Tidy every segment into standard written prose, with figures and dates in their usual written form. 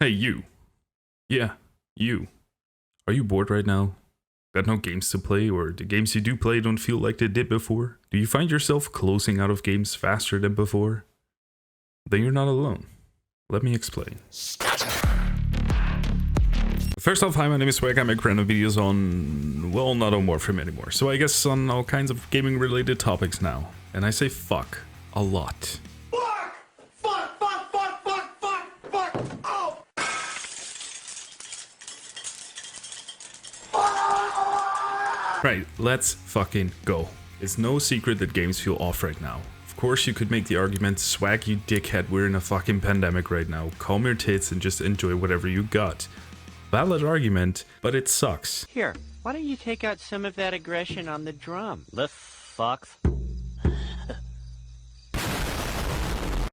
Hey, you. Yeah, you. Are you bored right now? Got no games to play, or the games you do play don't feel like they did before? Do you find yourself closing out of games faster than before? Then you're not alone. Let me explain. First off, hi, my name is Swag. I make random videos on, well, not on Warframe anymore. So I guess on all kinds of gaming related topics now. And I say fuck a lot. Right, let's fucking go. It's no secret that games feel off right now. Of course you could make the argument, Swag, you dickhead, we're in a fucking pandemic right now. Calm your tits and just enjoy whatever you got. Valid argument, but it sucks. Here, why don't you take out some of that aggression on the drum? The fucks.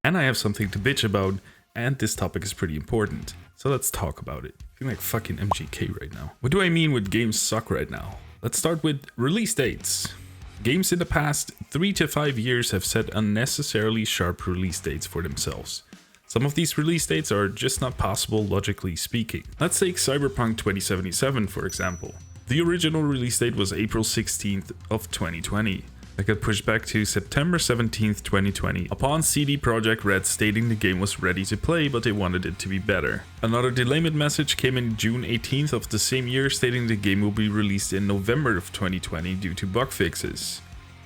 And I have something to bitch about, and this topic is pretty important. So let's talk about it. I feel like fucking MGK right now. What do I mean with games suck right now? Let's start with release dates. Games in the past 3 to 5 years have set unnecessarily sharp release dates for themselves. Some of these release dates are just not possible logically speaking. Let's take Cyberpunk 2077 for example. The original release date was April 16th of 2020. That got pushed back to September 17th, 2020, upon CD Projekt Red stating the game was ready to play, but they wanted it to be better. Another delayment message came in June 18th of the same year, stating the game will be released in November of 2020 due to bug fixes.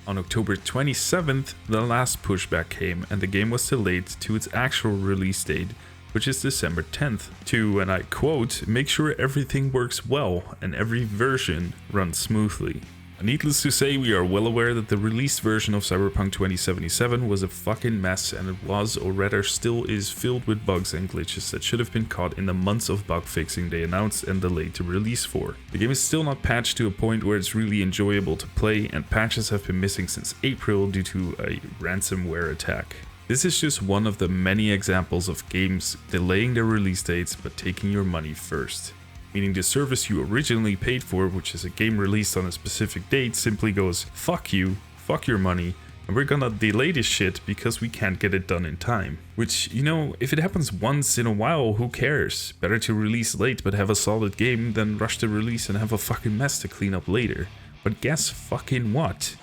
On October 27th, the last pushback came, and the game was delayed to its actual release date, which is December 10th, to, and I quote, make sure everything works well and every version runs smoothly. Needless to say, we are well aware that the released version of Cyberpunk 2077 was a fucking mess, and it was, or rather still is, filled with bugs and glitches that should have been caught in the months of bug fixing they announced and delayed to release for. The game is still not patched to a point where it's really enjoyable to play, and patches have been missing since April due to a ransomware attack. This is just one of the many examples of games delaying their release dates but taking your money first. Meaning the service you originally paid for, which is a game released on a specific date, simply goes, fuck you, fuck your money, and we're gonna delay this shit because we can't get it done in time. Which, you know, if it happens once in a while, who cares? Better to release late but have a solid game than rush the release and have a fucking mess to clean up later. But guess fucking what?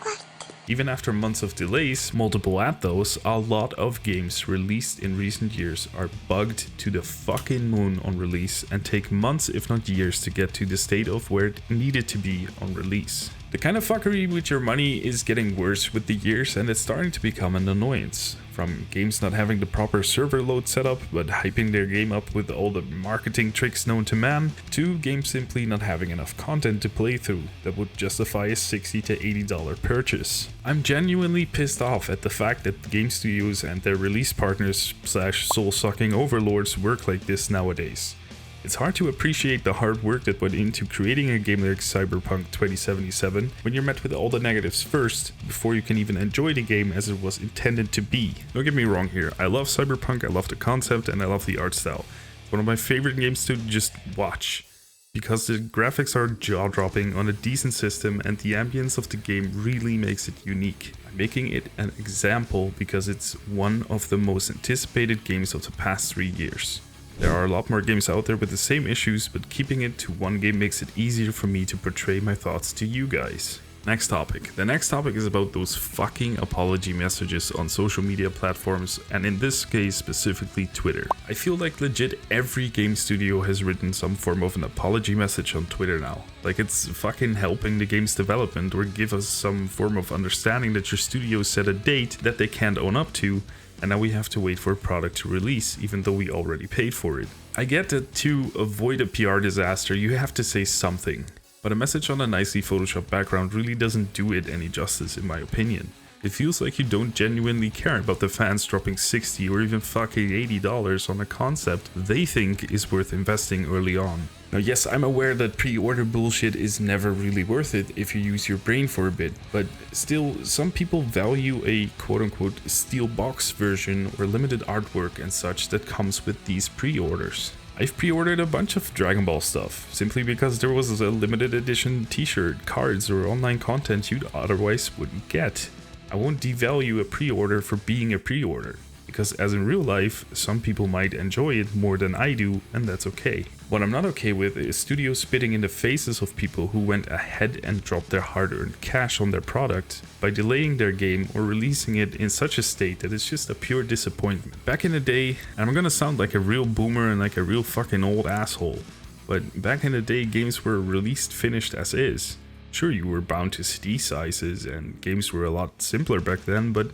Even after months of delays, multiple at those, a lot of games released in recent years are bugged to the fucking moon on release and take months if not years to get to the state of where it needed to be on release. The kind of fuckery with your money is getting worse with the years, and it's starting to become an annoyance. From games not having the proper server load set up but hyping their game up with all the marketing tricks known to man, to games simply not having enough content to play through that would justify a $60 to $80 purchase. I'm genuinely pissed off at the fact that game studios and their release partners / soul-sucking overlords work like this nowadays. It's hard to appreciate the hard work that went into creating a game like Cyberpunk 2077 when you're met with all the negatives first, before you can even enjoy the game as it was intended to be. Don't get me wrong here, I love Cyberpunk, I love the concept, and I love the art style. It's one of my favorite games to just watch, because the graphics are jaw-dropping on a decent system and the ambience of the game really makes it unique. I'm making it an example because it's one of the most anticipated games of the past 3 years. There are a lot more games out there with the same issues, but keeping it to one game makes it easier for me to portray my thoughts to you guys. Next topic. The next topic is about those fucking apology messages on social media platforms, and in this case specifically Twitter. I feel like legit every game studio has written some form of an apology message on Twitter now. Like it's fucking helping the game's development or give us some form of understanding that your studio set a date that they can't own up to, and now we have to wait for a product to release, even though we already paid for it. I get that to avoid a PR disaster, you have to say something, but a message on a nicely photoshopped background really doesn't do it any justice in my opinion. It feels like you don't genuinely care about the fans dropping $60 or even fucking $80 on a concept they think is worth investing early on. Now yes, I'm aware that pre-order bullshit is never really worth it if you use your brain for a bit, but still, some people value a quote-unquote steel box version or limited artwork and such that comes with these pre-orders. I've pre-ordered a bunch of Dragon Ball stuff, simply because there was a limited edition t-shirt, cards, or online content you'd otherwise wouldn't get. I won't devalue a pre-order for being a pre-order. Because as in real life, some people might enjoy it more than I do, and that's okay. What I'm not okay with is studios spitting in the faces of people who went ahead and dropped their hard-earned cash on their product by delaying their game or releasing it in such a state that it's just a pure disappointment. Back in the day, and I'm gonna sound like a real boomer and like a real fucking old asshole, but back in the day, games were released finished as is. Sure, you were bound to CD sizes and games were a lot simpler back then, but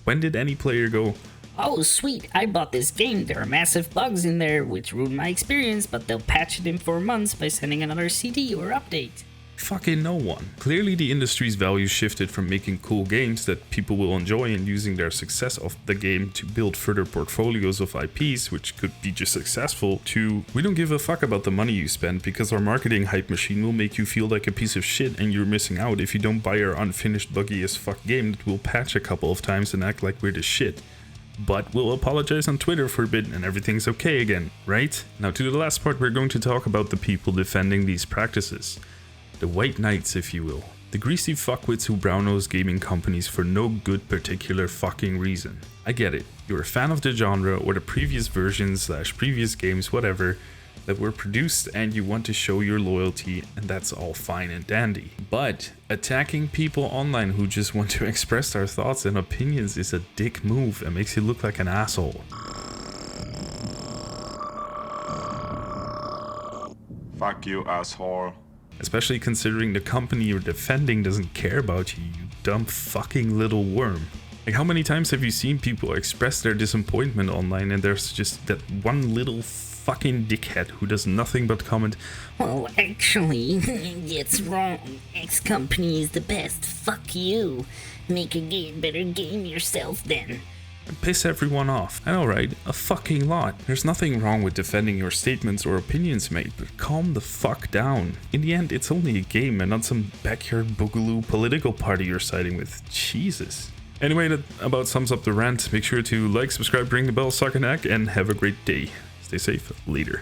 when did any player go, "Oh sweet, I bought this game, there are massive bugs in there which ruined my experience, but they'll patch it in 4 months by sending another CD or update"? fucking no one. Clearly the industry's values shifted from making cool games that people will enjoy and using their success of the game to build further portfolios of IPs which could be just successful, to we don't give a fuck about the money you spend because our marketing hype machine will make you feel like a piece of shit and you're missing out if you don't buy our unfinished buggy as fuck game that we'll patch a couple of times and act like we're the shit. But we'll apologize on Twitter for a bit and everything's okay again, right? Now to the last part, we're going to talk about the people defending these practices. The white knights, if you will. The greasy fuckwits who brown-nose gaming companies for no good particular fucking reason. I get it, you're a fan of the genre or the previous versions / previous games, whatever, that were produced and you want to show your loyalty, and that's all fine and dandy. But attacking people online who just want to express their thoughts and opinions is a dick move and makes you look like an asshole. Fuck you, asshole. Especially considering the company you're defending doesn't care about you, you dumb fucking little worm. Like, how many times have you seen people express their disappointment online and there's just that one little fucking dickhead who does nothing but comment, "Well, actually, it's wrong. X company is the best. Fuck you. Make a better game yourself then." and piss everyone off. I know, right? A fucking lot. There's nothing wrong with defending your statements or opinions, mate, but calm the fuck down. In the end, it's only a game and not some backyard boogaloo political party you're siding with. Jesus. Anyway, that about sums up the rant. Make sure to like, subscribe, ring the bell, suck a knack, and have a great day. Stay safe. Later.